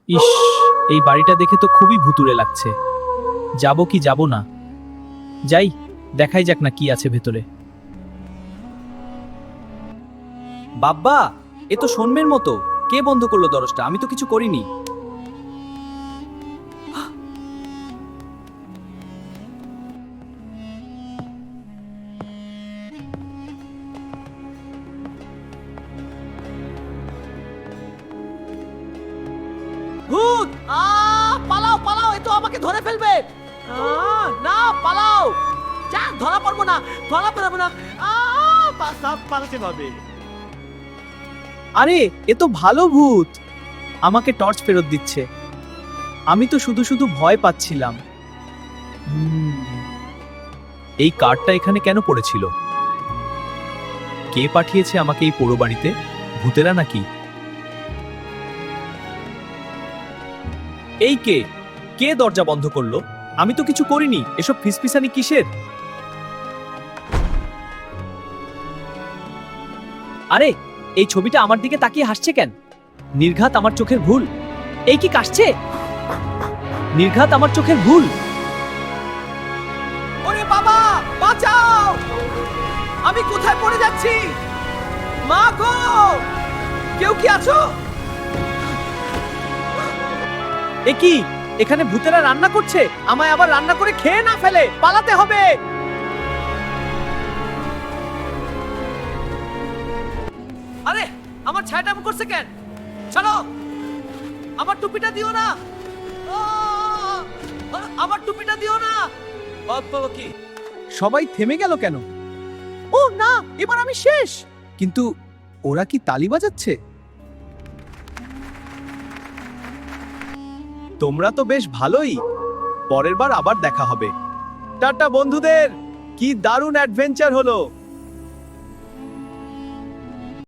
ইস, এই বাড়িটা দেখে তো খুবই ভুতুড়ে লাগছে। যাব কি যাব না, যাই, দেখাই যাক না কি আছে ভেতরে। বাব্বা, এ তো সন্মের মতো। কে বন্ধ করলো দরজটা? আমি তো কিছু করিনি। ভূত! পালাও পালাও, এ তো আমাকে ধরে ফেলবে। না, পালাও। যা, ধরা পড়বো না, ধরা পড়বো না। পালাতে হবে। আরে, এ তো ভালো ভূত, আমাকে টর্চ ফেরত দিচ্ছে। আমি তো শুধু শুধু ভয় পাচ্ছিলাম। এই কার্ডটা এখানে কেন পড়েছিল? কে পাঠিয়েছে আমাকে এই পোড়ো বাড়িতে? ভূতেরা নাকি? এই কে কে দরজা বন্ধ করলো? আমি তো কিছু করিনি। এসব ফিসফিসানি কিসের? আরে, এই ছবিটা আমার দিকে তাকিয়ে হাসছে কেন? নির্ঘাত আমার চোখের ভুল। এই কি কাশছে? নির্ঘাত আমার চোখের ভুল। ওরে বাবা, বাঁচাও! আমি কোথায় পড়ে যাচ্ছি? মা গো, কেউ কি আছো? এ কি? এখানে ভূতেরা রান্না করছে। আমায় আবার রান্না করে খেয়ে না ফেলে। পালাতে হবে। আরে, আমার ছায়াটা এমন করছে কেন? চলো, আমার টুপিটা দিও না। আমার টুপিটা দিও না। বাবা কি? সবাই থেমে গেল কেন? ও না, এবার আমি শেষ। কিন্তু ওরা কি তালি বাজাচ্ছে? তোমরা তো বেশ ভালোই। পরের বার আবার দেখা হবে। টাটা বন্ধুদের, কি দারুণ অ্যাডভেঞ্চার হলো।